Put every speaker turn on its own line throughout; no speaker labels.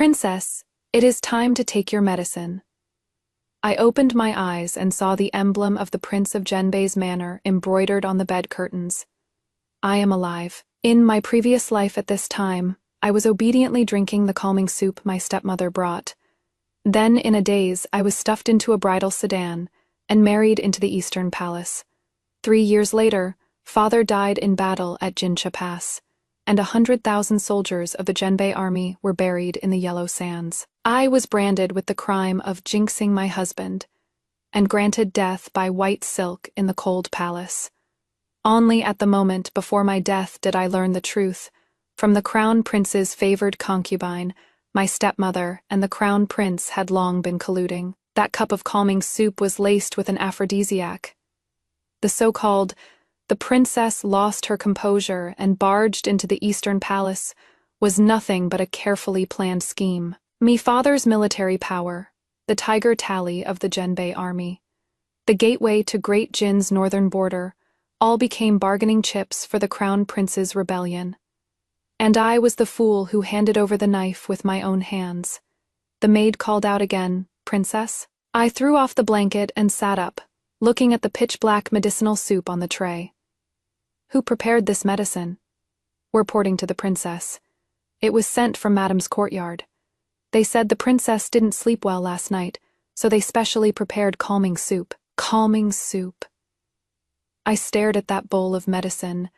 Princess, it is time to take your medicine. I opened my eyes and saw the emblem of the Prince of Genbei's manor embroidered on the bed curtains. I am alive. In my previous life at this time, I was obediently drinking the calming soup my stepmother brought. Then, in a daze, I was stuffed into a bridal sedan and married into the Eastern Palace. 3 years later, father died in battle at Jincha Pass, and 100,000 soldiers of the Genbei army were buried in the yellow sands. I was branded with the crime of jinxing my husband, and granted death by white silk in the cold palace. Only at the moment before my death did I learn the truth. From the crown prince's favored concubine, my stepmother and the crown prince had long been colluding. That cup of calming soup was laced with an aphrodisiac. The princess lost her composure and barged into the Eastern Palace was nothing but a carefully planned scheme. Me father's military power, the tiger tally of the Genbei army, the gateway to Great Jin's northern border, all became bargaining chips for the crown prince's rebellion. And I was the fool who handed over the knife with my own hands. The maid called out again, "Princess?" I threw off the blanket and sat up, looking at the pitch-black medicinal soup on the tray. Who prepared this medicine? Reporting to the princess. It was sent from Madame's courtyard. They said the princess didn't sleep well last night, so they specially prepared calming soup. Calming soup. I stared at that bowl of medicine,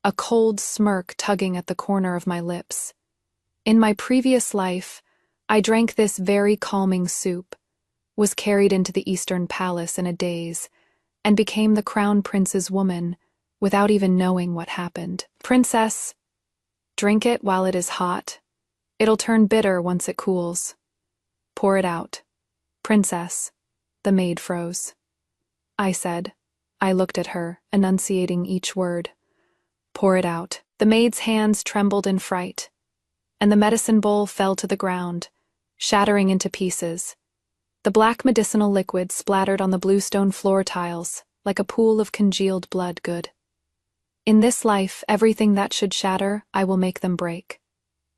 a cold smirk tugging at the corner of my lips. In my previous life, I drank this very calming soup, was carried into the Eastern Palace in a daze, and became the crown prince's woman, without even knowing what happened. Princess, drink it while it is hot. It'll turn bitter once it cools. Pour it out. Princess. The maid froze. I said. I looked at her, enunciating each word. Pour it out. The maid's hands trembled in fright, and the medicine bowl fell to the ground, shattering into pieces. The black medicinal liquid splattered on the bluestone floor tiles, like a pool of congealed blood. Good. In this life, everything that should shatter, I will make them break.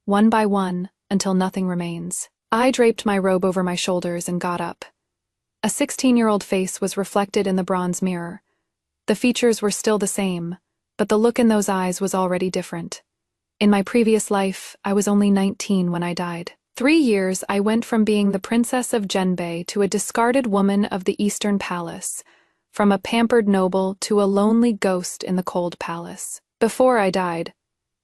One by one, until nothing remains. I draped my robe over my shoulders and got up. A 16-year-old face was reflected in the bronze mirror. The features were still the same, but the look in those eyes was already different. In my previous life, I was only 19 when I died. 3 years I went from being the princess of Genbei to a discarded woman of the Eastern Palace, from a pampered noble to a lonely ghost in the cold palace. Before I died,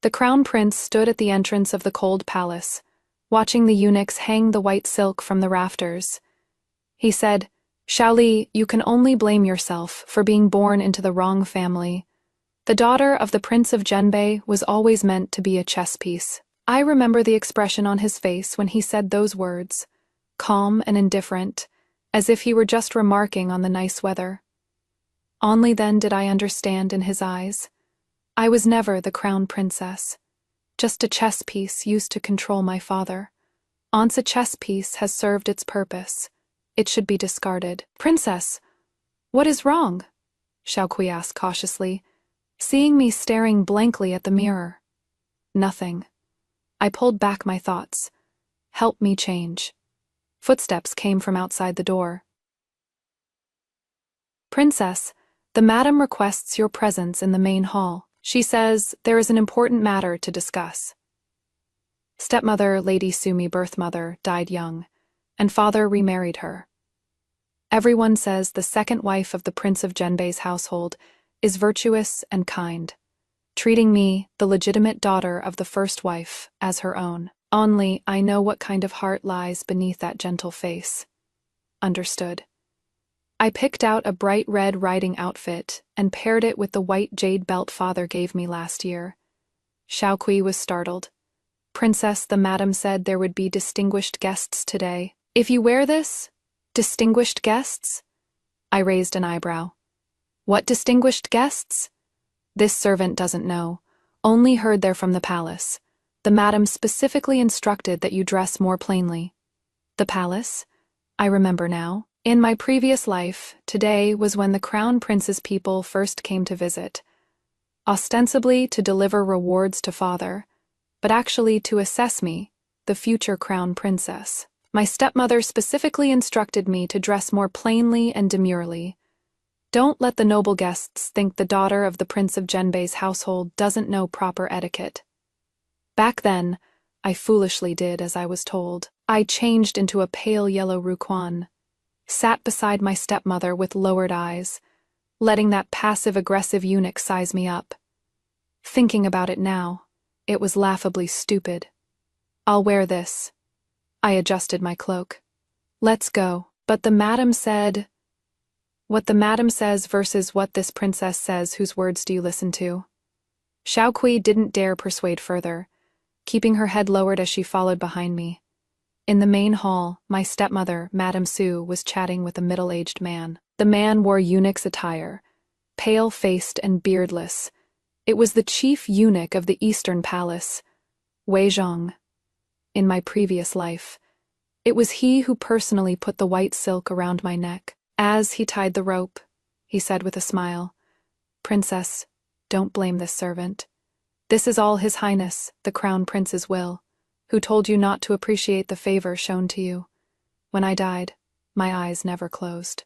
the crown prince stood at the entrance of the cold palace, watching the eunuchs hang the white silk from the rafters. He said, "Xiaoli, you can only blame yourself for being born into the wrong family. The daughter of the Prince of Genbei was always meant to be a chess piece." I remember the expression on his face when he said those words, calm and indifferent, as if he were just remarking on the nice weather. Only then did I understand in his eyes. I was never the crown princess, just a chess piece used to control my father. Once a chess piece has served its purpose, it should be discarded. "Princess, what is wrong?" Xiaokui asked cautiously, seeing me staring blankly at the mirror. Nothing. I pulled back my thoughts. Help me change. Footsteps came from outside the door. "Princess, the madam requests your presence in the main hall. She says there is an important matter to discuss." Stepmother, Lady Sumi birthmother, died young, and father remarried her. Everyone says the second wife of the Prince of Genbei's household is virtuous and kind, treating me, the legitimate daughter of the first wife, as her own. Only I know what kind of heart lies beneath that gentle face. Understood. I picked out a bright red riding outfit and paired it with the white jade belt father gave me last year. Xiaokui was startled. "Princess, the madam said there would be distinguished guests today. If you wear this? Distinguished guests?" I raised an eyebrow. "What distinguished guests?" "This servant doesn't know. Only heard they're from the palace. The madam specifically instructed that you dress more plainly." "The palace? I remember now. In my previous life, today was when the crown prince's people first came to visit, ostensibly to deliver rewards to father, but actually to assess me, the future crown princess. My stepmother specifically instructed me to dress more plainly and demurely. Don't let the noble guests think the daughter of the Prince of Genbei's household doesn't know proper etiquette. Back then, I foolishly did as I was told. I changed into a pale yellow ruquan, sat beside my stepmother with lowered eyes, letting that passive-aggressive eunuch size me up. Thinking about it now, it was laughably stupid. I'll wear this. I adjusted my cloak. Let's go. But the madam said... What the madam says versus what this princess says, whose words do you listen to? Xiaoqui didn't dare persuade further, keeping her head lowered as she followed behind me. In the main hall, my stepmother, Madame Su, was chatting with a middle-aged man. The man wore eunuch's attire, pale-faced and beardless. It was the chief eunuch of the Eastern Palace, Wei Zhong. In my previous life, it was he who personally put the white silk around my neck. As he tied the rope, he said with a smile, "Princess, don't blame this servant. This is all His Highness, the Crown Prince's will, who told you not to appreciate the favor shown to you. When I died, my eyes never closed.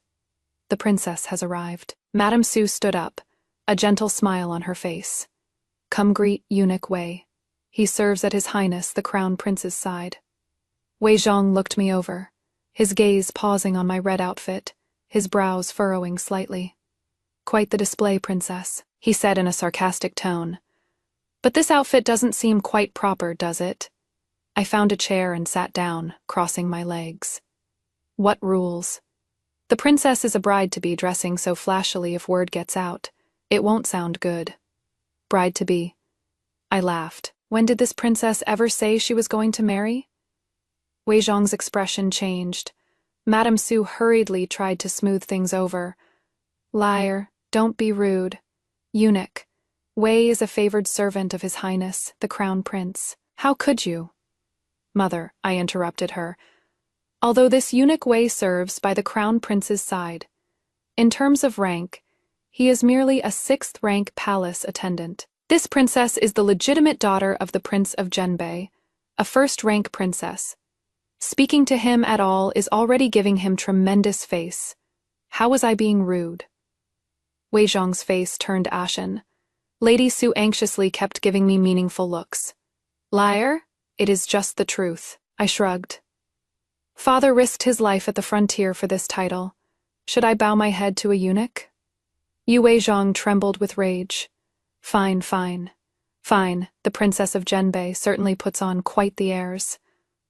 The princess has arrived." Madame Su stood up, a gentle smile on her face. "Come greet eunuch Wei. He serves at His Highness the Crown Prince's side." Wei Zhong looked me over, his gaze pausing on my red outfit, his brows furrowing slightly. "Quite the display, princess," he said in a sarcastic tone. "But this outfit doesn't seem quite proper, does it?" I found a chair and sat down, crossing my legs. "What rules? The princess is a bride-to-be dressing so flashily. If word gets out, it won't sound good." "Bride-to-be." I laughed. When did this princess ever say she was going to marry? Wei Zhong's expression changed. Madame Su hurriedly tried to smooth things over. "Liar, don't be rude. Eunuch, Wei is a favored servant of His Highness, the Crown Prince. How could you?" "Mother," I interrupted her, "although this eunuch Wei serves by the Crown Prince's side, in terms of rank, he is merely a 6th-rank palace attendant. This princess is the legitimate daughter of the Prince of Genbei, a 1st-rank princess. Speaking to him at all is already giving him tremendous face. How was I being rude?" Wei Zhong's face turned ashen. Lady Su anxiously kept giving me meaningful looks. "Liar? It is just the truth." I shrugged. "Father risked his life at the frontier for this title. Should I bow my head to a eunuch?" Wei Zhong trembled with rage. Fine. The Princess of Genbei certainly puts on quite the airs.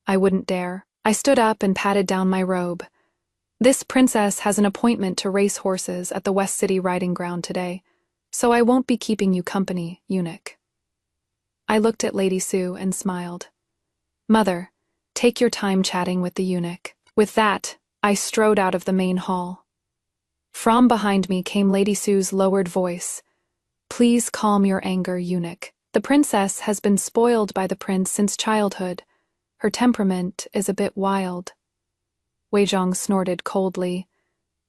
I wouldn't dare. I stood up and patted down my robe. "This princess has an appointment to race horses at the West City riding ground today, so I won't be keeping you company, eunuch." I looked at Lady Su and smiled. "Mother, take your time chatting with the eunuch." With that, I strode out of the main hall. From behind me came Lady Su's lowered voice. "Please calm your anger, eunuch. The princess has been spoiled by the prince since childhood. Her temperament is a bit wild." Wei Zhong snorted coldly.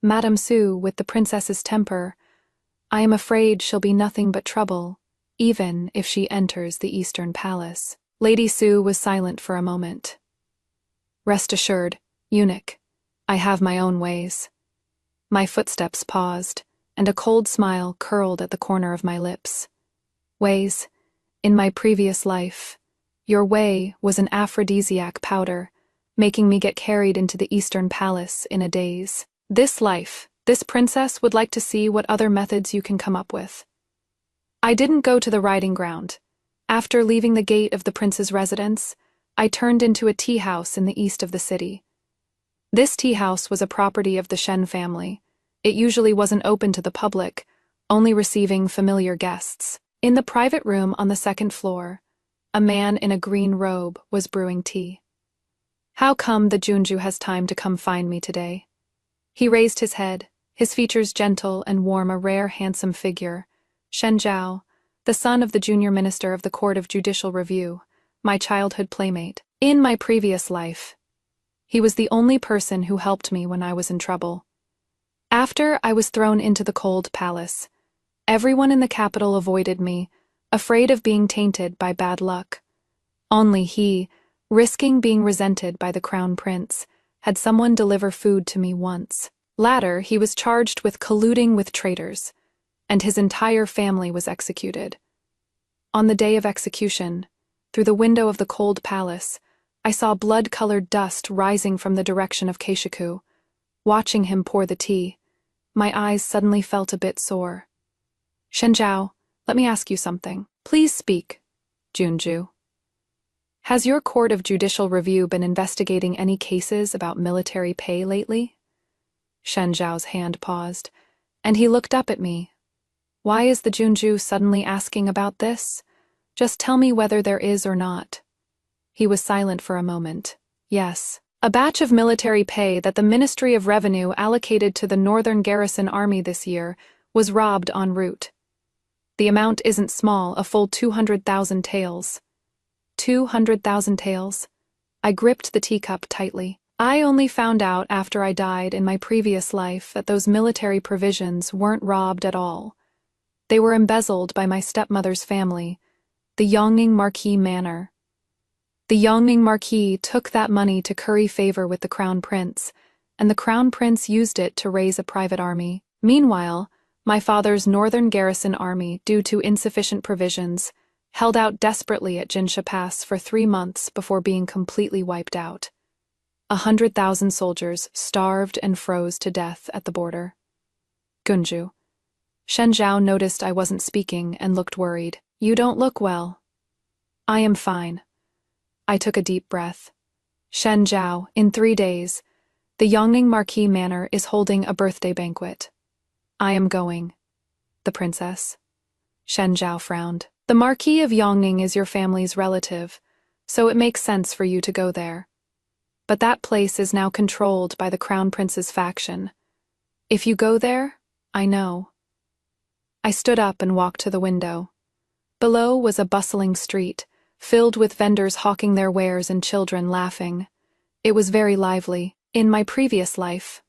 "Madame Su, with the princess's temper, I am afraid she'll be nothing but trouble, even if she enters the Eastern Palace." Lady Su was silent for a moment. "Rest assured, eunuch, I have my own ways." My footsteps paused, and a cold smile curled at the corner of my lips. "Ways, in my previous life, your whey was an aphrodisiac powder, making me get carried into the Eastern Palace in a daze. This life, this princess would like to see what other methods you can come up with." I didn't go to the riding ground. After leaving the gate of the prince's residence, I turned into a tea house in the east of the city. This tea house was a property of the Shen family. It usually wasn't open to the public, only receiving familiar guests. In the private room on the 2nd floor, a man in a green robe was brewing tea. "How come the Junju has time to come find me today?" He raised his head, his features gentle and warm, a rare handsome figure. Shen Zhao, the son of the junior minister of the Court of Judicial Review, my childhood playmate. In my previous life, he was the only person who helped me when I was in trouble. After I was thrown into the cold palace, everyone in the capital avoided me, afraid of being tainted by bad luck. Only he, risking being resented by the crown prince, had someone deliver food to me once. Later, he was charged with colluding with traitors, and his entire family was executed. On the day of execution, through the window of the cold palace, I saw blood-colored dust rising from the direction of Keishiku. Watching him pour the tea, my eyes suddenly felt a bit sore. Shenjiao, let me ask you something. Please speak, Junju. Has your Court of Judicial Review been investigating any cases about military pay lately? Shenjiao's hand paused, and he looked up at me. Why is the Junju suddenly asking about this? Just tell me whether there is or not. He was silent for a moment. Yes. A batch of military pay that the Ministry of Revenue allocated to the Northern Garrison Army this year was robbed en route. The amount isn't small, a full 200,000 taels. 200,000 taels? I gripped the teacup tightly. I only found out after I died in my previous life that those military provisions weren't robbed at all. They were embezzled by my stepmother's family, the Yongning Marquis Manor. The Yongning Marquis took that money to curry favor with the Crown Prince, and the Crown Prince used it to raise a private army. Meanwhile, my father's Northern Garrison Army, due to insufficient provisions, held out desperately at Jinsha Pass for 3 months before being completely wiped out. 100,000 soldiers starved and froze to death at the border. Gunju. Shenjiao noticed I wasn't speaking and looked worried. You don't look well. I am fine. I took a deep breath. Shenjiao, in 3 days, the Yongning Marquis Manor is holding a birthday banquet. I am going. The princess. Shenjiao frowned. The Marquis of Yongning is your family's relative, so it makes sense for you to go there. But that place is now controlled by the Crown Prince's faction. If you go there, I know. I stood up and walked to the window. Below was a bustling street, filled with vendors hawking their wares and children laughing. It was very lively. In my previous life,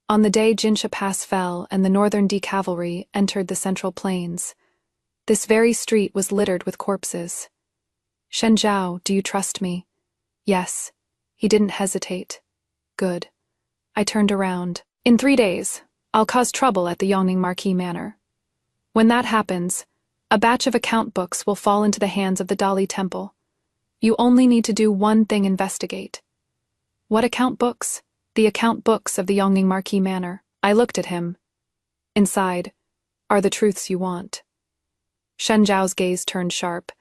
on the day Jinsha Pass fell and the Northern D Cavalry entered the Central Plains, this very street was littered with corpses. Shenjiao, do you trust me? Yes. He didn't hesitate. Good. I turned around. In 3 days, I'll cause trouble at the Yongning Marquis Manor. When that happens, a batch of account books will fall into the hands of the Dali Temple. You only need to do one thing: investigate. What account books? The account books of the Yongning Marquis Manor. I looked at him. Inside are the truths you want. Shenjiao's gaze turned sharp.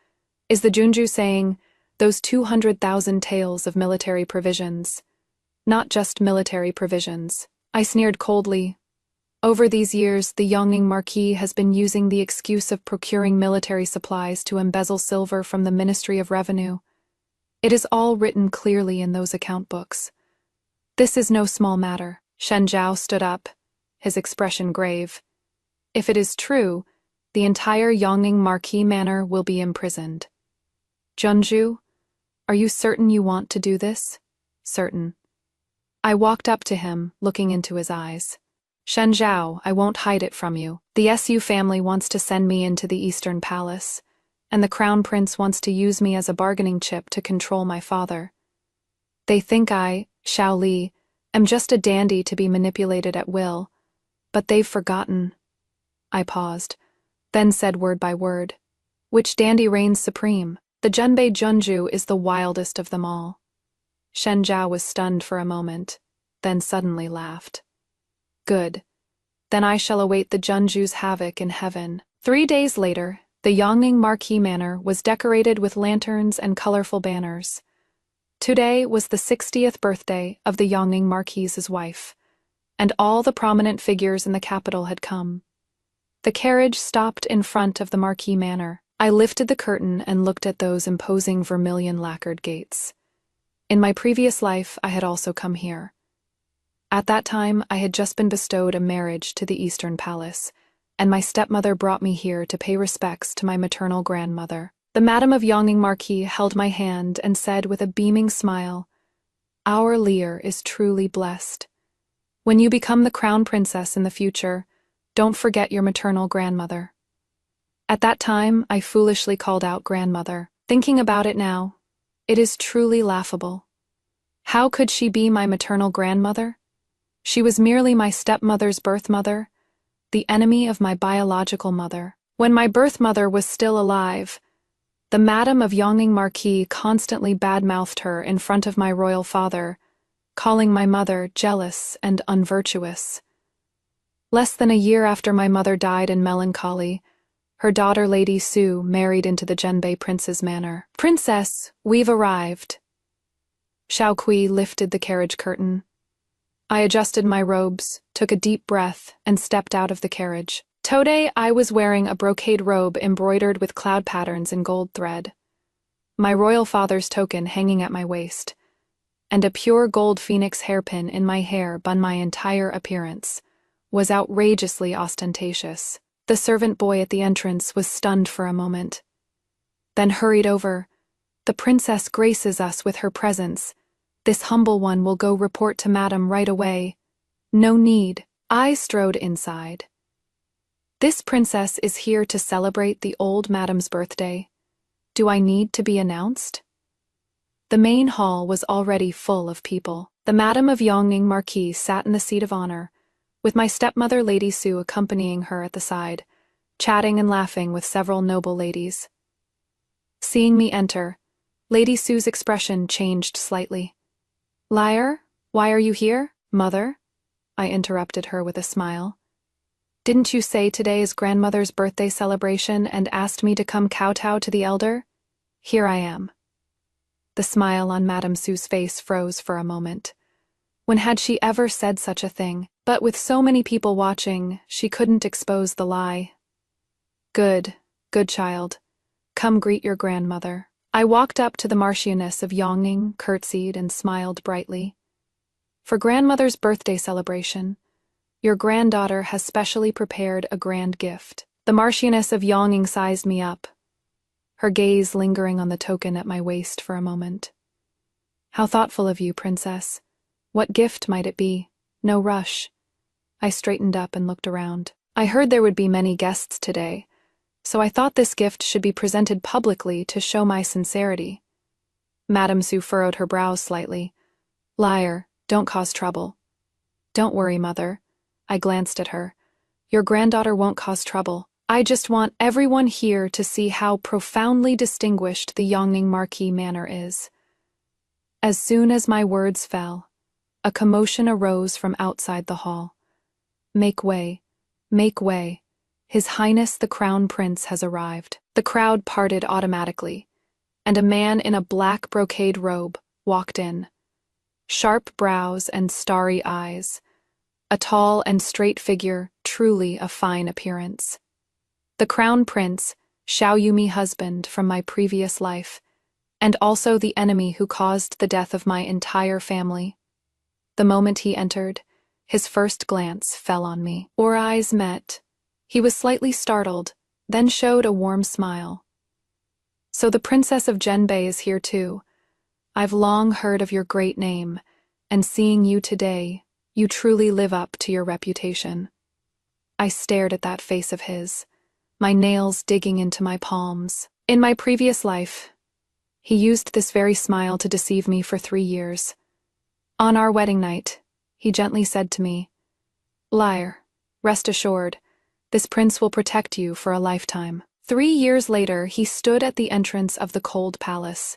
Is the Junju saying, those 200,000 taels of military provisions? Not just military provisions. I sneered coldly. Over these years, the Yongning Marquis has been using the excuse of procuring military supplies to embezzle silver from the Ministry of Revenue. It is all written clearly in those account books. This is no small matter. Shenjiao stood up, his expression grave. If it is true, the entire Yongning Marquis Manor will be imprisoned. Junju, are you certain you want to do this? Certain. I walked up to him, looking into his eyes. Shenjiao, I won't hide it from you. The SU family wants to send me into the Eastern Palace, and the Crown Prince wants to use me as a bargaining chip to control my father. They think I, Xiao Li, am just a dandy to be manipulated at will, but they've forgotten. I paused, then said word by word. Which dandy reigns supreme? The Junbei Junju is the wildest of them all. Shenjiao was stunned for a moment, then suddenly laughed. Good. Then I shall await the Junju's havoc in heaven. 3 days later, the Yongning Marquis Manor was decorated with lanterns and colorful banners. Today was the 60th birthday of the Yongning Marquis's wife, and all the prominent figures in the capital had come. The carriage stopped in front of the Marquis Manor. I lifted the curtain and looked at those imposing vermilion lacquered gates. In my previous life, I had also come here. At that time, I had just been bestowed a marriage to the Eastern Palace, and my stepmother brought me here to pay respects to my maternal grandmother. The Madam of Yongning Marquis held my hand and said with a beaming smile, "Our Lear is truly blessed. When you become the Crown Princess in the future, don't forget your maternal grandmother." At that time, I foolishly called out grandmother. Thinking about it now, It is truly laughable. How could she be my maternal grandmother? She was merely my stepmother's birth mother, the enemy of my biological mother. When my birth mother was still alive, the Madam of Yongning Marquis constantly badmouthed her in front of my royal father, calling my mother jealous and unvirtuous. Less than a year after my mother died in melancholy, her daughter Lady Sue married into the Genbei prince's manor. "Princess, we've arrived." Xiao Kui lifted the carriage curtain. I adjusted my robes, took a deep breath, and stepped out of the carriage. Today, I was wearing a brocade robe embroidered with cloud patterns in gold thread, my royal father's token hanging at my waist, and a pure gold phoenix hairpin in my hair bun my entire appearance, was outrageously ostentatious. The servant boy at the entrance was stunned for a moment, then hurried over. "The princess graces us with her presence. This humble one will go report to Madam right away." "No need." I strode inside. "This princess is here to celebrate the old Madam's birthday. Do I need to be announced?" The main hall was already full of people. The Madam of Yongning Marquis sat in the seat of honor, with my stepmother Lady Sue accompanying her at the side, chatting and laughing with several noble ladies. Seeing me enter, Lady Sue's expression changed slightly. "Liar, why are you here, mother?" I interrupted her with a smile. "Didn't you say today is grandmother's birthday celebration and asked me to come kowtow to the elder? Here I am." The smile on Madame Sue's face froze for a moment. When had she ever said such a thing? But with so many people watching, she couldn't expose the lie. Good child. Come greet your grandmother." I walked up to the Marchioness of Yongning, curtsied, and smiled brightly. "For grandmother's birthday celebration, your granddaughter has specially prepared a grand gift." The Marchioness of Yongning sized me up, her gaze lingering on the token at my waist for a moment. "How thoughtful of you, princess. What gift might it be? No rush." I straightened up and looked around. I heard there would be many guests today, so I thought this gift should be presented publicly to show my sincerity. Madame Sue furrowed her brows slightly. "Liar, don't cause trouble." "Don't worry, mother." I glanced at her. "Your granddaughter won't cause trouble. I just want everyone here to see how profoundly distinguished the Yongning Marquis manor is." As soon as my words fell, a commotion arose from outside the hall. Make way. His Highness the Crown Prince has arrived." The crowd parted automatically, and a man in a black brocade robe walked in. Sharp brows and starry eyes, a tall and straight figure, truly a fine appearance. The Crown Prince, Xiao Yumi husband from my previous life, and also the enemy who caused the death of my entire family. The moment he entered, his first glance fell on me. Our eyes met. He was slightly startled, then showed a warm smile. "So the Princess of Genbei is here too. I've long heard of your great name, and seeing you today, you truly live up to your reputation." I stared at that face of his, my nails digging into my palms. In my previous life, he used this very smile to deceive me for 3 years. On our wedding night, he gently said to me, "Liar, rest assured, this prince will protect you for a lifetime." 3 years later, he stood at the entrance of the cold palace,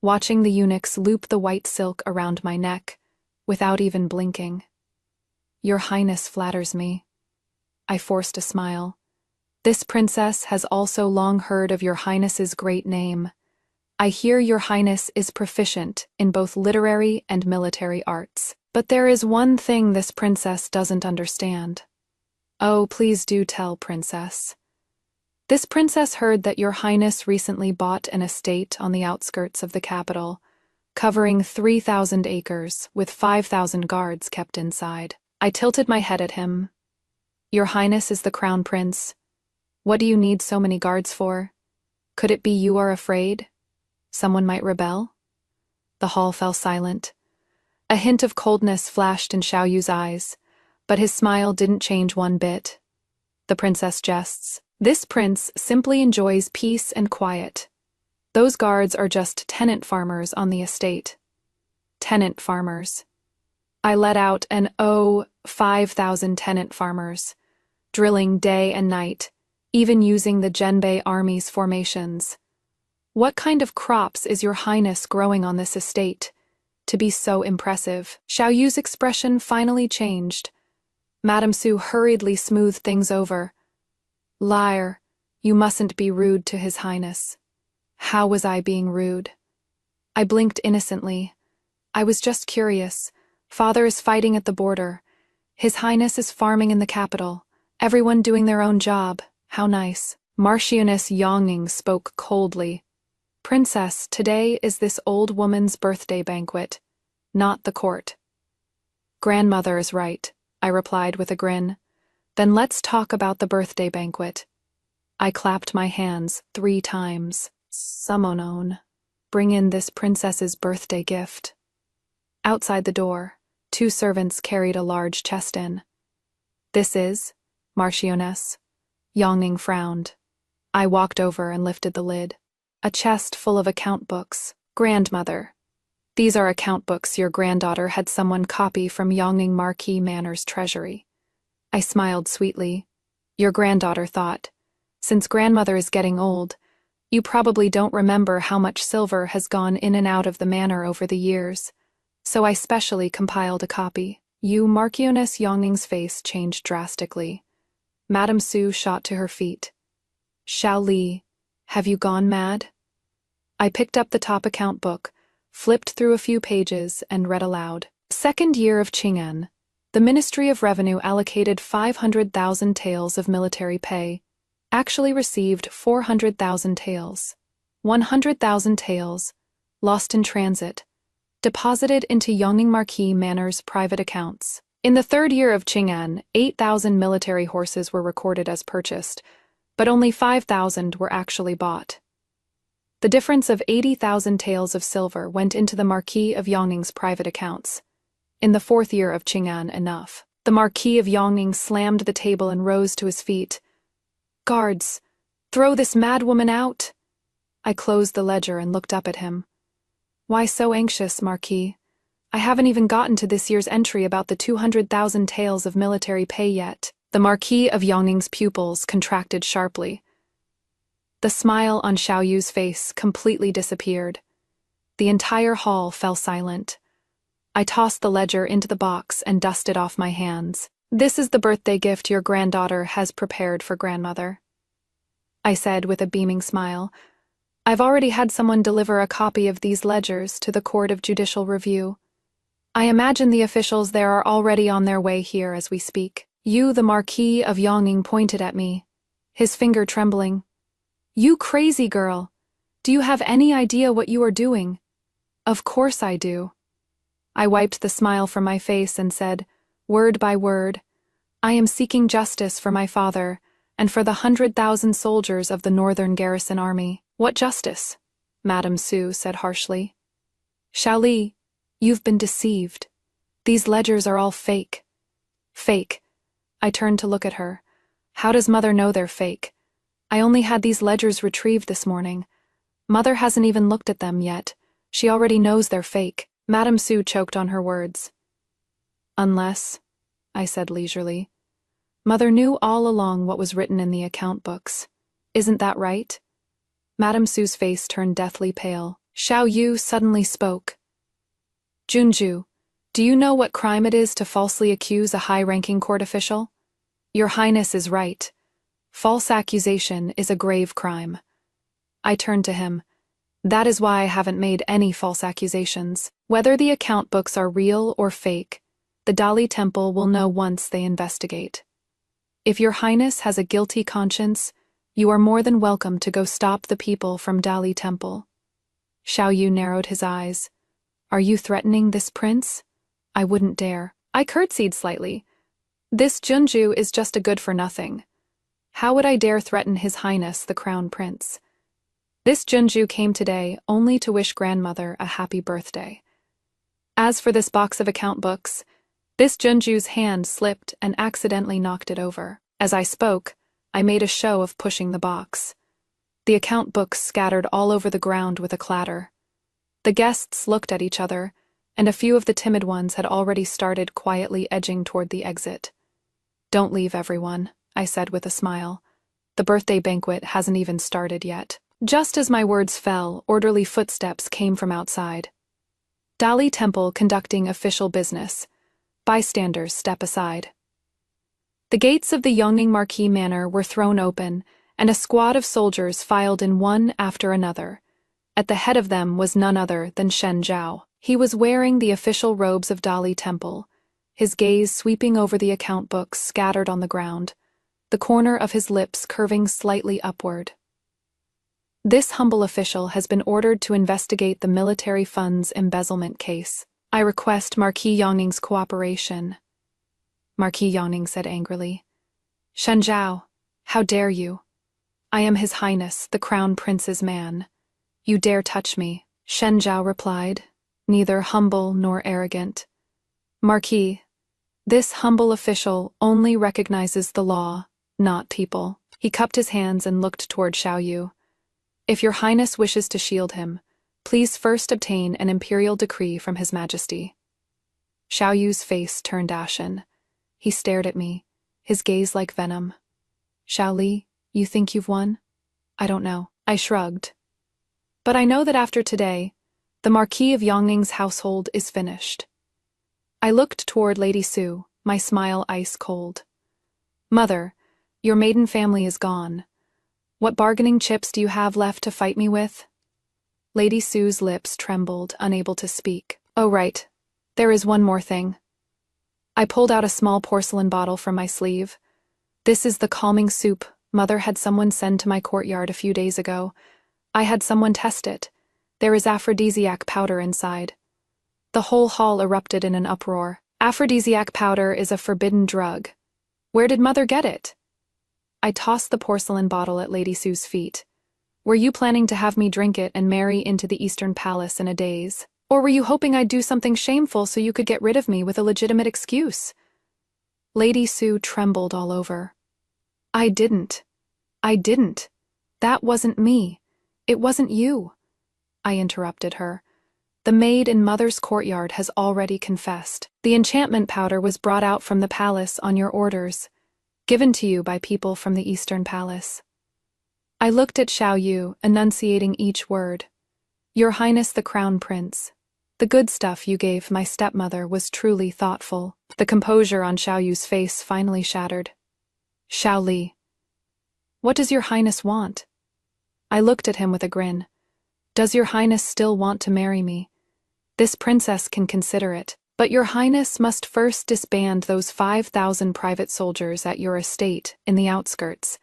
watching the eunuchs loop the white silk around my neck, without even blinking. "Your Highness flatters me." I forced a smile. "This princess has also long heard of your Highness's great name. I hear your Highness is proficient in both literary and military arts. But there is one thing this princess doesn't understand." "Oh, please do tell, princess." "This princess heard that your Highness recently bought an estate on the outskirts of the capital, covering 3,000 acres, with 5,000 guards kept inside." I tilted my head at him. "Your Highness is the Crown Prince. What do you need so many guards for? Could it be you are afraid someone might rebel?" The hall fell silent. A hint of coldness flashed in Xiao Yu's eyes, but his smile didn't change one bit. The princess jests. "This prince simply enjoys peace and quiet. Those guards are just tenant farmers on the estate. Tenant farmers. I let out an 5,000 tenant farmers, drilling day and night, even using the Genbei army's formations. What kind of crops is your highness growing on this estate to be so impressive? Xiao Yu's expression finally changed. Madame Su hurriedly smoothed things over. Liar, you mustn't be rude to his highness. How was I being rude? I blinked innocently. I was just curious. Father is fighting at the border. His highness is farming in the capital. Everyone doing their own job. How nice. Marchioness Yongning spoke coldly. Princess, today is this old woman's birthday banquet, not the court. Grandmother is right, I replied with a grin. Then let's talk about the birthday banquet. I clapped my hands 3 times. Summonon, bring in this princess's birthday gift. Outside the door, 2 servants carried a large chest in. This is, Marchioness. Yongning frowned. I walked over and lifted the lid. A chest full of account books. Grandmother. These are account books your granddaughter had someone copy from Yongning Marquis Manor's treasury. I smiled sweetly. Your granddaughter thought, since grandmother is getting old, you probably don't remember how much silver has gone in and out of the manor over the years, so I specially compiled a copy. Marchioness Yongning's face changed drastically. Madame Su shot to her feet. Xiao Li, have you gone mad? I picked up the top account book, flipped through a few pages, and read aloud. Second year of Qing'an. The Ministry of Revenue allocated 500,000 taels of military pay, actually received 400,000 taels. 100,000 taels, lost in transit, deposited into Yongning Marquis Manor's private accounts. In the third year of Qing'an, 8,000 military horses were recorded as purchased, but only 5,000 were actually bought. The difference of 80,000 taels of silver went into the Marquis of Yongning's private accounts. In the fourth year of Qing'an, enough. The Marquis of Yongning slammed the table and rose to his feet. Guards, throw this madwoman out! I closed the ledger and looked up at him. Why so anxious, Marquis? I haven't even gotten to this year's entry about the 200,000 taels of military pay yet. The Marquis of Yongning's pupils contracted sharply. The smile on Xiao Yu's face completely disappeared. The entire hall fell silent. I tossed the ledger into the box and dusted off my hands. This is the birthday gift your granddaughter has prepared for grandmother, I said with a beaming smile. I've already had someone deliver a copy of these ledgers to the Court of Judicial Review. I imagine the officials there are already on their way here as we speak. The Marquis of Yongning pointed at me, his finger trembling. You crazy girl! Do you have any idea what you are doing? Of course I do. I wiped the smile from my face and said, word by word, I am seeking justice for my father and for the 100,000 soldiers of the Northern Garrison Army. What justice? Madame Su said harshly. Xiao Li, you've been deceived. These ledgers are all fake. Fake. I turned to look at her. How does Mother know they're fake? I only had these ledgers retrieved this morning. Mother hasn't even looked at them yet. She already knows they're fake. Madame Su choked on her words. Unless, I said leisurely, Mother knew all along what was written in the account books. Isn't that right? Madame Su's face turned deathly pale. Xiao Yu suddenly spoke. Junju, do you know what crime it is to falsely accuse a high-ranking court official? Your Highness is right. False accusation is a grave crime. I turned to him. That is why I haven't made any false accusations. Whether the account books are real or fake, the Dali Temple will know once they investigate. If your Highness has a guilty conscience, you are more than welcome to go stop the people from Dali Temple. Xiao Yu narrowed his eyes. Are you threatening this prince? I wouldn't dare. I curtsied slightly. This Junju is just a good-for-nothing. How would I dare threaten His Highness the Crown Prince? This Junju came today only to wish grandmother a happy birthday. As for this box of account books, this Junju's hand slipped and accidentally knocked it over. As I spoke, I made a show of pushing the box. The account books scattered all over the ground with a clatter. The guests looked at each other, and a few of the timid ones had already started quietly edging toward the exit. "Don't leave, everyone," I said with a smile. "The birthday banquet hasn't even started yet." Just as my words fell, orderly footsteps came from outside. Dali Temple conducting official business. Bystanders step aside. The gates of the Yongning Marquis Manor were thrown open, and a squad of soldiers filed in one after another. At the head of them was none other than Shen Zhao. He was wearing the official robes of Dali Temple, his gaze sweeping over the account books scattered on the ground, the corner of his lips curving slightly upward. "This humble official has been ordered to investigate the military funds embezzlement case. I request Marquis Yongning's cooperation." Marquis Yongning said angrily. "Shen Zhao, how dare you? I am His Highness, the Crown Prince's man. You dare touch me." Shen Zhao replied, neither humble nor arrogant. "Marquis, this humble official only recognizes the law, not people." He cupped his hands and looked toward Xiao Yu. "If your Highness wishes to shield him, please first obtain an imperial decree from His Majesty." Xiao Yu's face turned ashen. He stared at me, his gaze like venom. "Xiao Li, you think you've won?" "I don't know." I shrugged. "But I know that after today, the Marquis of Yongning's household is finished." I looked toward Lady Su, my smile ice cold. "Mother, your maiden family is gone. What bargaining chips do you have left to fight me with?" Lady Su's lips trembled, unable to speak. "Oh right, there is one more thing." I pulled out a small porcelain bottle from my sleeve. "This is the calming soup Mother had someone send to my courtyard a few days ago. I had someone test it. There is aphrodisiac powder inside." The whole hall erupted in an uproar. "Aphrodisiac powder is a forbidden drug. Where did Mother get it?" I tossed the porcelain bottle at Lady Su's feet. "Were you planning to have me drink it and marry into the Eastern Palace in a daze? Or were you hoping I'd do something shameful so you could get rid of me with a legitimate excuse?" Lady Su trembled all over. I didn't. That wasn't me. It wasn't you." I interrupted her. "The maid in Mother's courtyard has already confessed. The enchantment powder was brought out from the palace on your orders, given to you by people from the Eastern Palace." I looked at Xiao Yu, enunciating each word. "Your Highness the Crown Prince, the good stuff you gave my stepmother was truly thoughtful." The composure on Xiao Yu's face finally shattered. "Xiao Li, what does your Highness want?" I looked at him with a grin. "Does your Highness still want to marry me? This princess can consider it, but your Highness must first disband those 5,000 private soldiers at your estate in the outskirts,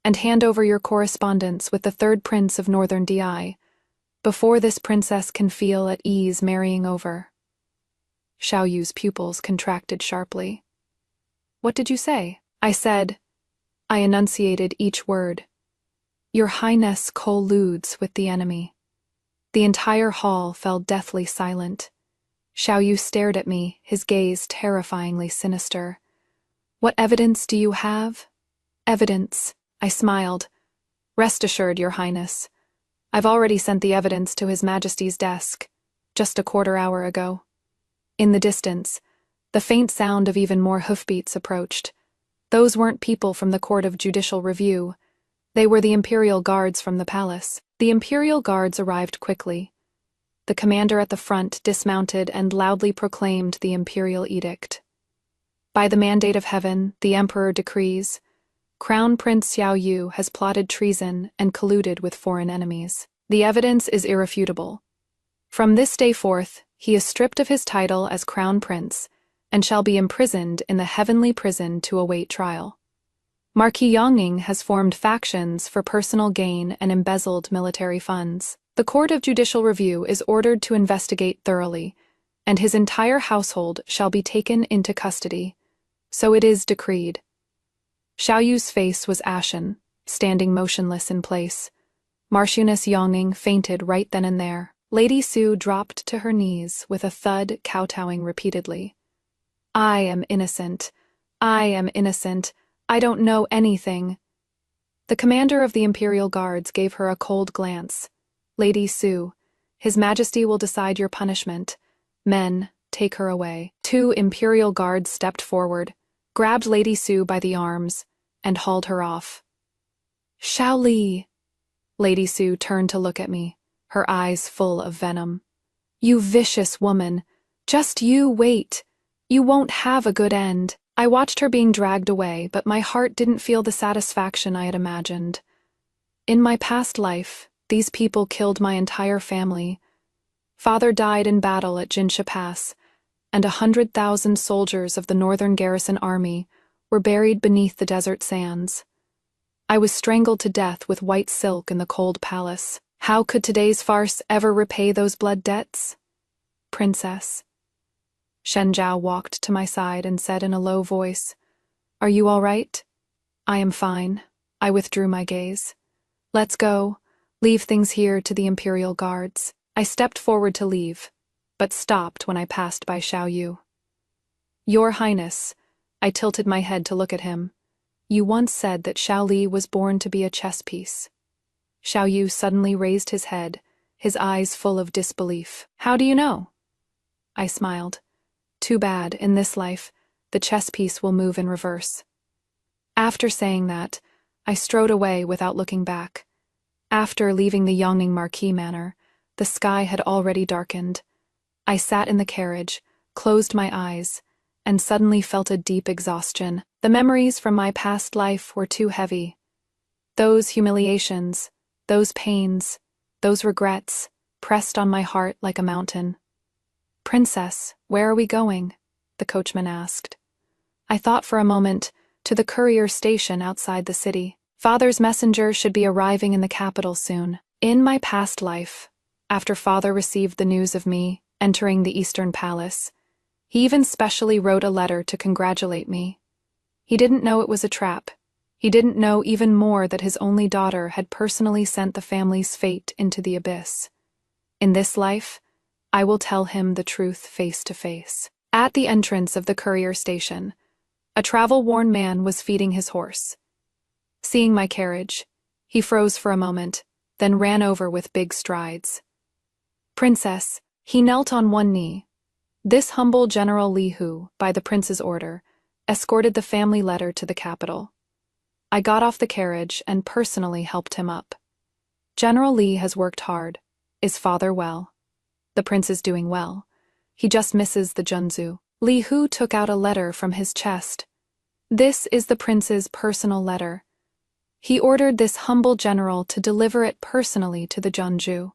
and hand over your correspondence with the third prince of Northern Di, before this princess can feel at ease marrying over." Xiao Yu's pupils contracted sharply. "What did you say?" I said. I enunciated each word. "Your Highness colludes with the enemy." The entire hall fell deathly silent. Xiao Yu stared at me, his gaze terrifyingly sinister. "What evidence do you have?" "Evidence," I smiled. "Rest assured, Your Highness. I've already sent the evidence to His Majesty's desk, just a quarter hour ago." In the distance, the faint sound of even more hoofbeats approached. Those weren't people from the Court of Judicial Review. They were the Imperial Guards from the palace. The Imperial Guards arrived quickly. The commander at the front dismounted and loudly proclaimed the Imperial Edict. "By the mandate of heaven, the Emperor decrees, Crown Prince Xiao Yu has plotted treason and colluded with foreign enemies. The evidence is irrefutable. From this day forth, he is stripped of his title as Crown Prince and shall be imprisoned in the heavenly prison to await trial. Marquis Yongning has formed factions for personal gain and embezzled military funds. The Court of Judicial Review is ordered to investigate thoroughly, and his entire household shall be taken into custody. So it is decreed." Xiao Yu's face was ashen, standing motionless in place. Marchioness Yongning fainted right then and there. Lady Su dropped to her knees with a thud, kowtowing repeatedly. "I am innocent. I am innocent. I don't know anything." The commander of the Imperial Guards gave her a cold glance. Lady Su, His Majesty will decide your punishment. Men, take her away. 2 Imperial Guards stepped forward, grabbed Lady Su by the arms, and hauled her off. Xiao Li! Lady Su turned to look at me, her eyes full of venom. You vicious woman! Just you wait! You won't have a good end. I watched her being dragged away, but my heart didn't feel the satisfaction I had imagined. In my past life, these people killed my entire family. Father died in battle at Jinsha Pass, and 100,000 soldiers of the Northern Garrison Army were buried beneath the desert sands. I was strangled to death with white silk in the cold palace. How could today's farce ever repay those blood debts? Princess. Shen Zhao walked to my side and said in a low voice, Are you all right? I am fine. I withdrew my gaze. Let's go. Leave things here to the Imperial Guards. I stepped forward to leave, but stopped when I passed by Xiao Yu. Your Highness, I tilted my head to look at him. You once said that Xiao Li was born to be a chess piece. Xiao Yu suddenly raised his head, his eyes full of disbelief. How do you know? I smiled. Too bad, in this life, the chess piece will move in reverse. After saying that, I strode away without looking back. After leaving the Yongning Marquis Manor, the sky had already darkened. I sat in the carriage, closed my eyes, and suddenly felt a deep exhaustion. The memories from my past life were too heavy. Those humiliations, those pains, those regrets, pressed on my heart like a mountain. Princess, where are we going? The coachman asked. I thought for a moment, to the courier station outside the city. Father's messenger should be arriving in the capital soon. In my past life, after Father received the news of me entering the Eastern Palace, he even specially wrote a letter to congratulate me. He didn't know it was a trap. He didn't know even more that his only daughter had personally sent the family's fate into the abyss. In this life, I will tell him the truth face to face. At the entrance of the courier station, a travel-worn man was feeding his horse. Seeing my carriage, he froze for a moment, then ran over with big strides. Princess, he knelt on one knee. This humble General Li Hu, by the prince's order, escorted the family letter to the capital. I got off the carriage and personally helped him up. General Li has worked hard. Is father well? The prince is doing well. He just misses the Junzu. Li Hu took out a letter from his chest. This is the prince's personal letter. He ordered this humble general to deliver it personally to the Junju.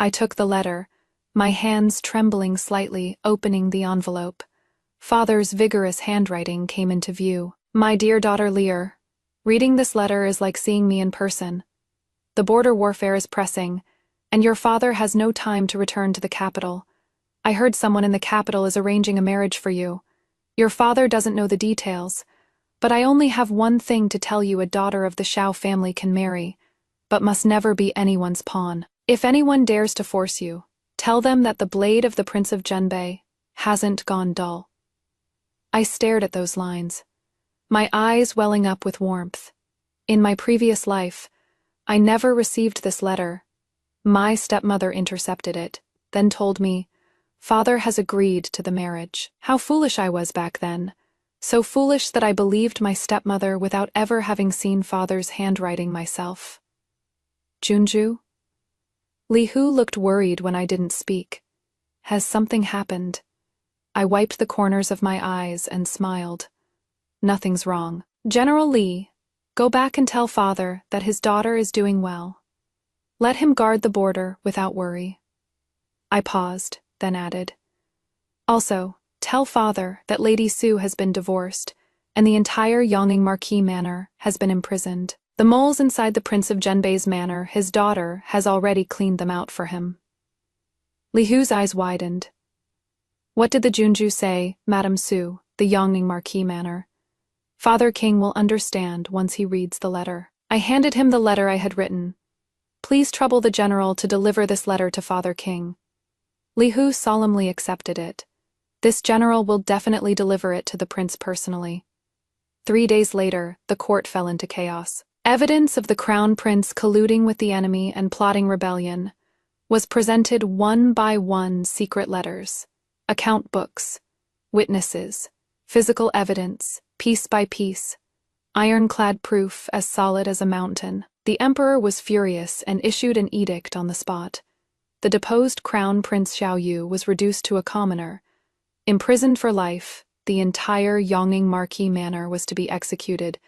I took the letter, my hands trembling slightly, opening the envelope. Father's vigorous handwriting came into view. My dear daughter Lear, reading this letter is like seeing me in person. The border warfare is pressing, and your father has no time to return to the capital. I heard someone in the capital is arranging a marriage for you. Your father doesn't know the details, but I only have one thing to tell you: a daughter of the Xiao family can marry, but must never be anyone's pawn. If anyone dares to force you, tell them that the blade of the Prince of Zhenbei hasn't gone dull. I stared at those lines, my eyes welling up with warmth. In my previous life, I never received this letter. My stepmother intercepted it, then told me, Father has agreed to the marriage. How foolish I was back then. So foolish that I believed my stepmother without ever having seen Father's handwriting myself. Junju? Li Hu looked worried when I didn't speak. Has something happened? I wiped the corners of my eyes and smiled. Nothing's wrong. General Li, go back and tell Father that his daughter is doing well. Let him guard the border without worry. I paused, then added, also, tell Father that Lady Su has been divorced, and the entire Yongning Marquis Manor has been imprisoned. The moles inside the Prince of Zhenbei's manor, his daughter, has already cleaned them out for him. Li Hu's eyes widened. What did the Junju say, Madame Su, the Yongning Marquis Manor? Father King will understand once he reads the letter. I handed him the letter I had written. Please trouble the general to deliver this letter to Father King. Li Hu solemnly accepted it. This general will definitely deliver it to the prince personally. 3 days later, the court fell into chaos. Evidence of the crown prince colluding with the enemy and plotting rebellion was presented one by one: secret letters, account books, witnesses, physical evidence, piece by piece, ironclad proof as solid as a mountain. The emperor was furious and issued an edict on the spot. The deposed crown prince Xiaoyu was reduced to a commoner, imprisoned for life. The entire Yongning Marquis manor was to be executed,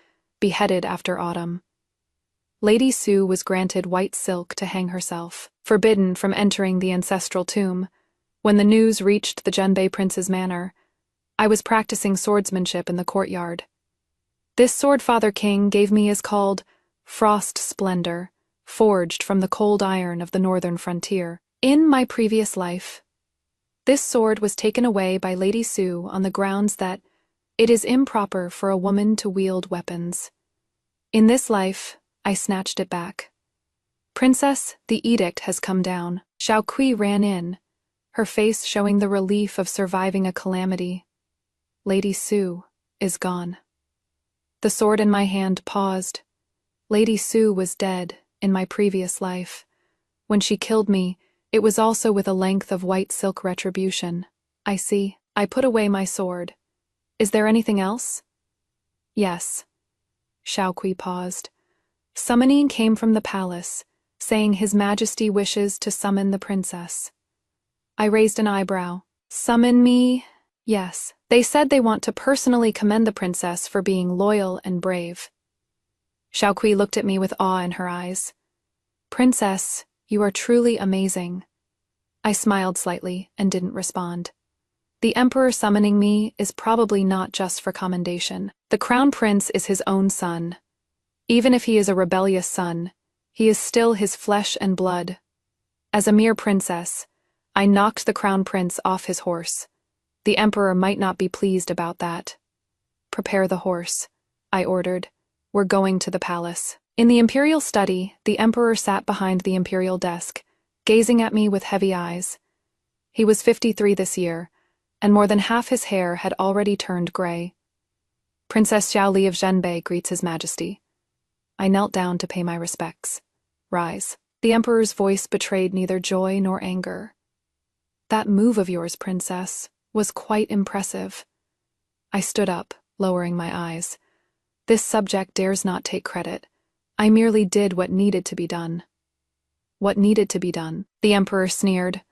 beheaded after autumn. Lady Su was granted white silk to hang herself, forbidden from entering the ancestral tomb. When the news reached the Zhenbei prince's manor, I was practicing swordsmanship in the courtyard. This sword Father King gave me is called Frost Splendor, forged from the cold iron of the northern frontier. In my previous life, this sword was taken away by Lady Su on the grounds that it is improper for a woman to wield weapons. In this life, I snatched it back. Princess, the edict has come down. Xiao Kui ran in, her face showing the relief of surviving a calamity. Lady Su is gone. The sword in my hand paused. Lady Su was dead in my previous life. When she killed me, it was also with a length of white silk retribution. I see. I put away my sword. Is there anything else? Yes. Xiao Kui paused. Summoning came from the palace, saying His Majesty wishes to summon the princess. I raised an eyebrow. Summon me? Yes. They said they want to personally commend the princess for being loyal and brave. Xiao Kui looked at me with awe in her eyes. Princess, you are truly amazing. I smiled slightly and didn't respond. The emperor summoning me is probably not just for commendation. The crown prince is his own son. Even if he is a rebellious son, he is still his flesh and blood. As a mere princess, I knocked the crown prince off his horse. The emperor might not be pleased about that. Prepare the horse, I ordered. We're going to the palace. In the imperial study, the emperor sat behind the imperial desk, gazing at me with heavy eyes. He was 53 this year, and more than half his hair had already turned gray. Princess Xiaoli of Zhenbei greets His Majesty. I knelt down to pay my respects. Rise. The emperor's voice betrayed neither joy nor anger. That move of yours, princess, was quite impressive. I stood up, lowering my eyes. This subject dares not take credit. I merely did what needed to be done. What needed to be done? The emperor sneered.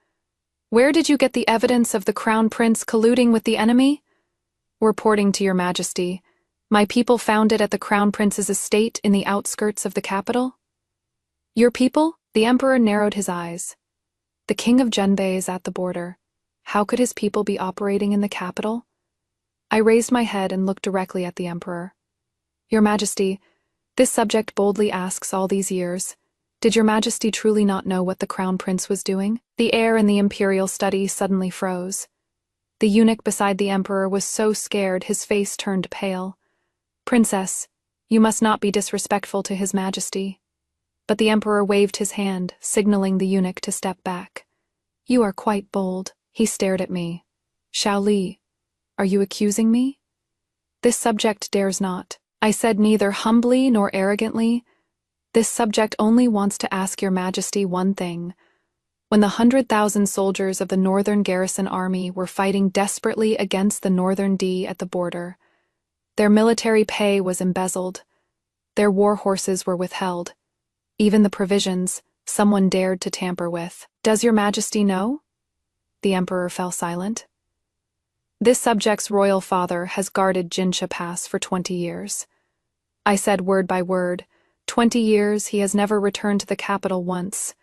Where did you get the evidence of the crown prince colluding with the enemy? Reporting to your majesty, my people found it at the crown prince's estate in the outskirts of the capital. Your people? The emperor narrowed his eyes. The king of Zhenbei is at the border. How could his people be operating in the capital? I raised my head and looked directly at the emperor. Your Majesty, this subject boldly asks all these years, did your Majesty truly not know what the crown prince was doing? The air in the imperial study suddenly froze. The eunuch beside the emperor was so scared his face turned pale. Princess, you must not be disrespectful to His Majesty. But the emperor waved his hand, signaling the eunuch to step back. You are quite bold. He stared at me. Xiaoli, are you accusing me? This subject dares not. I said neither humbly nor arrogantly. This subject only wants to ask your Majesty one thing. When the 100,000 soldiers of the Northern Garrison Army were fighting desperately against the Northern D at the border, their military pay was embezzled. Their war horses were withheld. Even the provisions someone dared to tamper with. Does your Majesty know? The emperor fell silent. This subject's royal father has guarded Jinsha Pass for 20 years. I said word by word, 20 years he has never returned to the capital once.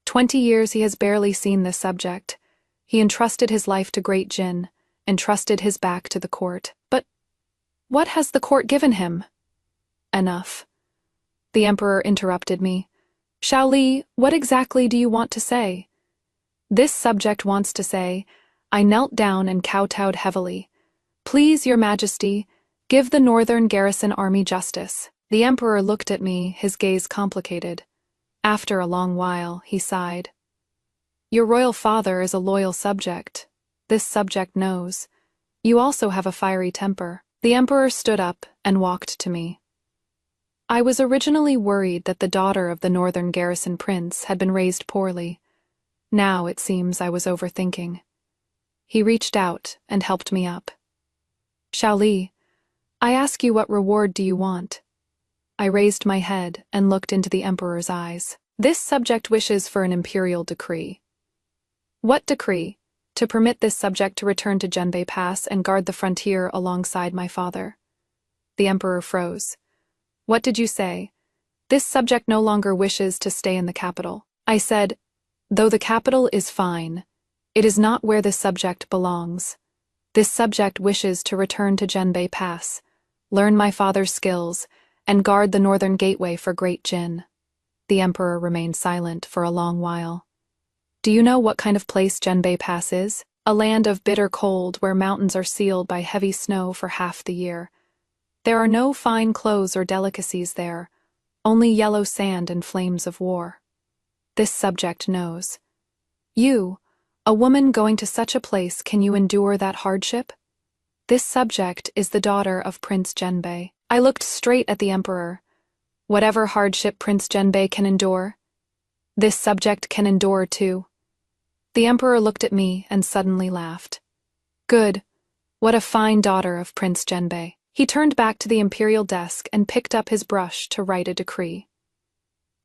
20 years he has barely seen this subject. He entrusted his life to Great Jin, entrusted his back to the court. But what has the court given him? Enough. The emperor interrupted me. Xiaoli, what exactly do you want to say? This subject wants to say, I knelt down and kowtowed heavily. Please, your Majesty, give the Northern Garrison Army justice. The emperor looked at me, his gaze complicated. After a long while, he sighed. Your royal father is a loyal subject. This subject knows. You also have a fiery temper. The emperor stood up and walked to me. I was originally worried that the daughter of the northern garrison prince had been raised poorly. Now it seems I was overthinking. He reached out and helped me up. Xiaoli, I ask you, what reward do you want? I raised my head and looked into the emperor's eyes. This subject wishes for an imperial decree. What decree? To permit this subject to return to Zhenbei Pass and guard the frontier alongside my father. The emperor froze. What did you say? This subject no longer wishes to stay in the capital. I said, though the capital is fine, it is not where this subject belongs. This subject wishes to return to Zhenbei Pass, learn my father's skills, and guard the northern gateway for Great Jin. The emperor remained silent for a long while. Do you know what kind of place Zhenbei Pass is? A land of bitter cold where mountains are sealed by heavy snow for half the year. There are no fine clothes or delicacies there, only yellow sand and flames of war. This subject knows. You, a woman going to such a place, can you endure that hardship? This subject is the daughter of Prince Zhenbei. I looked straight at the emperor. Whatever hardship Prince Zhenbei can endure, this subject can endure too. The emperor looked at me and suddenly laughed. Good. What a fine daughter of Prince Zhenbei. He turned back to the imperial desk and picked up his brush to write a decree.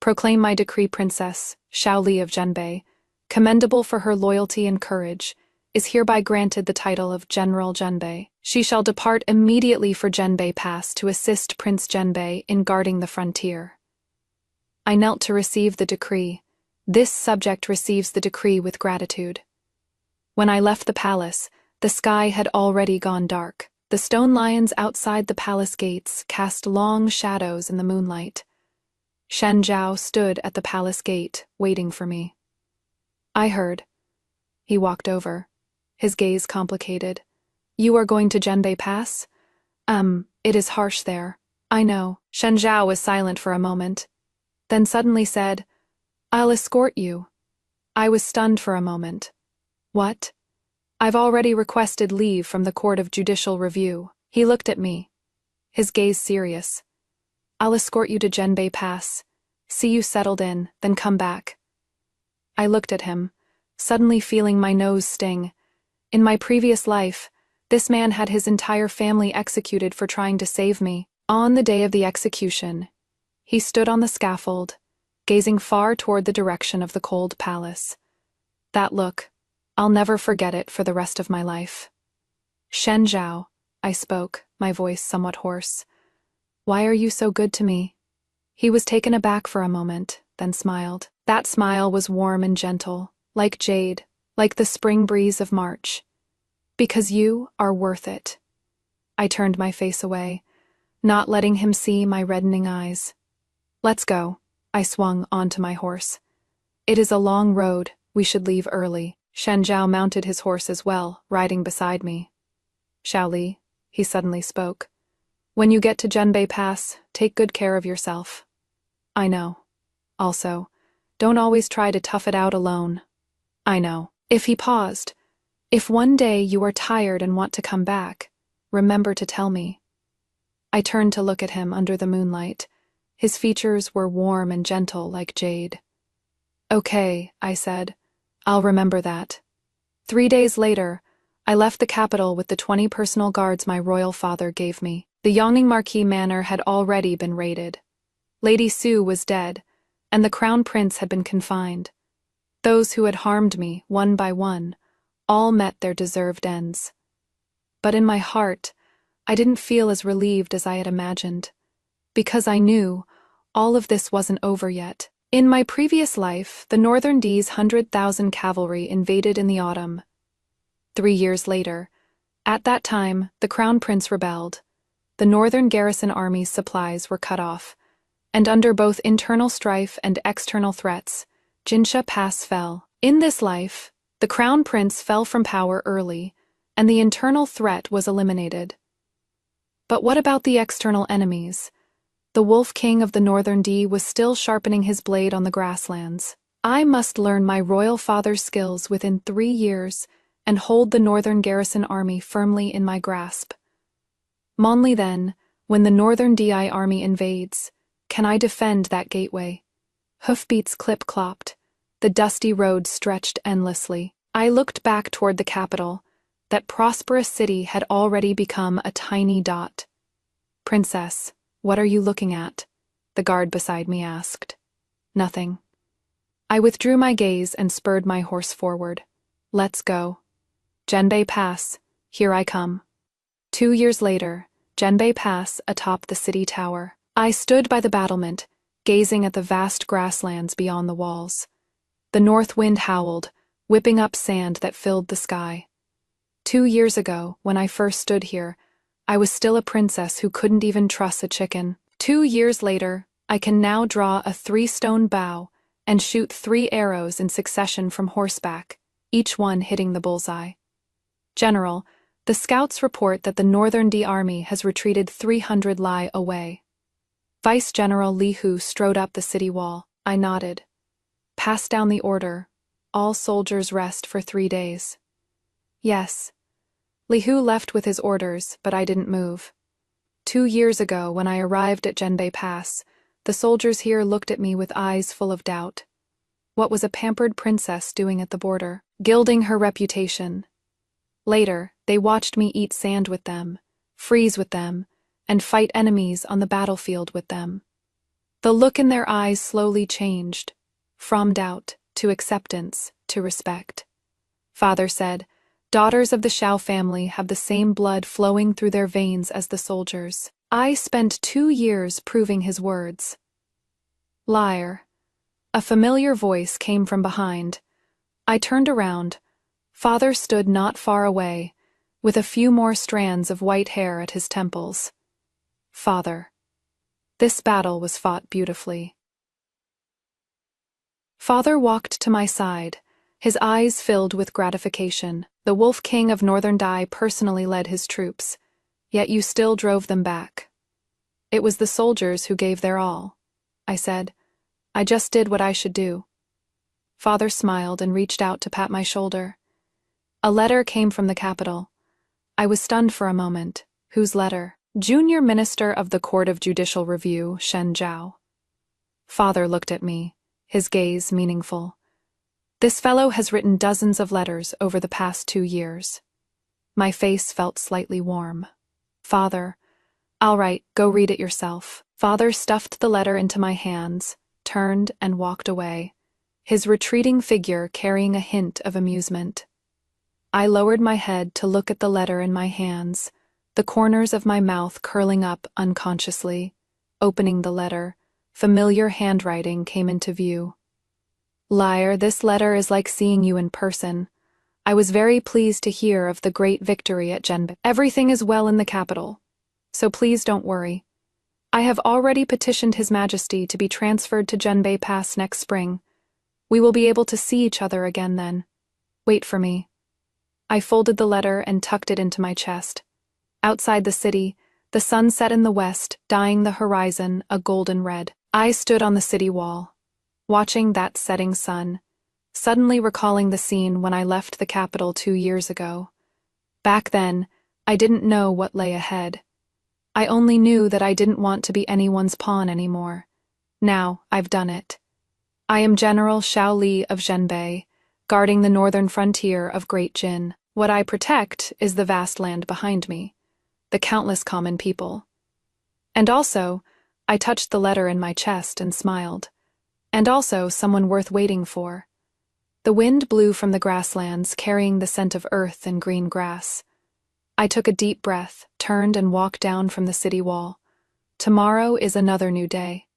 Proclaim my decree, Princess Xiaoli of Zhenbei, commendable for her loyalty and courage, is hereby granted the title of General Zhenbei. She shall depart immediately for Zhenbei Pass to assist Prince Zhenbei in guarding the frontier. I knelt to receive the decree. This subject receives the decree with gratitude. When I left the palace, the sky had already gone dark. The stone lions outside the palace gates cast long shadows in the moonlight. Shen Zhao stood at the palace gate, waiting for me. I heard. He walked over, his gaze complicated. You are going to Zhenbei Pass? It is harsh there. I know. Shen Zhao was silent for a moment, then suddenly said, I'll escort you. I was stunned for a moment. What? I've already requested leave from the Court of Judicial Review. He looked at me, his gaze serious. I'll escort you to Zhenbei Pass, see you settled in, then come back. I looked at him, suddenly feeling my nose sting. In my previous life, this man had his entire family executed for trying to save me. On the day of the execution, he stood on the scaffold, gazing far toward the direction of the cold palace. That look, I'll never forget it for the rest of my life. Shen Zhao, I spoke, my voice somewhat hoarse. Why are you so good to me? He was taken aback for a moment, then smiled. That smile was warm and gentle, like jade, like the spring breeze of March. Because you are worth it. I turned my face away, not letting him see my reddening eyes. Let's go. I swung onto my horse. It is a long road, we should leave early. Shen Zhao mounted his horse as well, riding beside me. Xiaoli, he suddenly spoke. When you get to Zhenbei Pass, take good care of yourself. I know. Also, don't always try to tough it out alone. I know. If he paused, if one day you are tired and want to come back, remember to tell me. I turned to look at him under the moonlight. His features were warm and gentle like jade. Okay, I said. I'll remember that. 3 days later, I left the capital with the 20 personal guards my royal father gave me. The Yongning Marquis Manor had already been raided. Lady Su was dead, and the crown prince had been confined. Those who had harmed me, one by one, all met their deserved ends. But in my heart, I didn't feel as relieved as I had imagined, because I knew all of this wasn't over yet. In my previous life, the Northern D's 100,000 cavalry invaded in the autumn. 3 years later, at that time, the Crown Prince rebelled. The Northern Garrison Army's supplies were cut off, and under both internal strife and external threats, Jinsha Pass fell. In this life, the Crown Prince fell from power early, and the internal threat was eliminated. But what about the external enemies? The Wolf King of the Northern D was still sharpening his blade on the grasslands. I must learn my royal father's skills within 3 years and hold the Northern Garrison Army firmly in my grasp. Only then, when the Northern DI Army invades, Can I defend that gateway? Hoofbeats clip-clopped. The dusty road stretched endlessly. I looked back toward the capital. That prosperous city had already become a tiny dot. "Princess, what are you looking at?" the guard beside me asked. "Nothing." I withdrew my gaze and spurred my horse forward. "Let's go. Genbei Pass, here I come." 2 years later, Genbei Pass atop the city tower. I stood by the battlement, gazing at the vast grasslands beyond the walls. The north wind howled, whipping up sand that filled the sky. 2 years ago, when I first stood here, I was still a princess who couldn't even truss a chicken. 2 years later, I can now draw a 3-stone bow and shoot 3 arrows in succession from horseback, each one hitting the bullseye. "General, the scouts report that the Northern D Army has retreated 300 li away." Vice General Li Hu strode up the city wall. I nodded. "Pass down the order. All soldiers rest for 3 days." "Yes." Li Hu left with his orders, but I didn't move. 2 years ago, when I arrived at Genbei Pass, the soldiers here looked at me with eyes full of doubt. What was a pampered princess doing at the border, gilding her reputation? Later, they watched me eat sand with them, freeze with them, and fight enemies on the battlefield with them. The look in their eyes slowly changed, from doubt to acceptance to respect. Father said, "Daughters of the Xiao family have the same blood flowing through their veins as the soldiers." I spent 2 years proving his words. "Liar." A familiar voice came from behind. I turned around. Father stood not far away, with a few more strands of white hair at his temples. Father. This battle was fought beautifully. Father walked to my side, his eyes filled with gratification. "The Wolf King of Northern Dai personally led his troops, yet you still drove them back." "It was the soldiers who gave their all," I said. "I just did what I should do." Father smiled and reached out to pat my shoulder. A letter came from the capital. I was stunned for a moment. Whose letter? Junior Minister of the Court of Judicial Review, Shen Zhao. Father looked at me, his gaze meaningful. "This fellow has written dozens of letters over the past 2 years. My face felt slightly warm. "Father, all right, go read it yourself." Father stuffed the letter into my hands, turned and walked away, his retreating figure carrying a hint of amusement. I lowered my head to look at the letter in my hands, the corners of my mouth curling up unconsciously. Opening the letter, familiar handwriting came into view. "Liar, this letter is like seeing you in person. I was very pleased to hear of the great victory at Genbei. Everything is well in the capital, so please don't worry. I have already petitioned His Majesty to be transferred to Genbei Pass next spring. We will be able to see each other again then. Wait for me." I folded the letter and tucked it into my chest. Outside the city, the sun set in the west, dyeing the horizon a golden red. I stood on the city wall, watching that setting sun, suddenly recalling the scene when I left the capital 2 years ago. Back then, I didn't know what lay ahead. I only knew that I didn't want to be anyone's pawn anymore. Now, I've done it. I am General Xiao Li of Genbei, guarding the northern frontier of Great Jin. What I protect is the vast land behind me, the countless common people. And also, I touched the letter in my chest and smiled. And also someone worth waiting for. The wind blew from the grasslands, carrying the scent of earth and green grass. I took a deep breath, turned and walked down from the city wall. Tomorrow is another new day.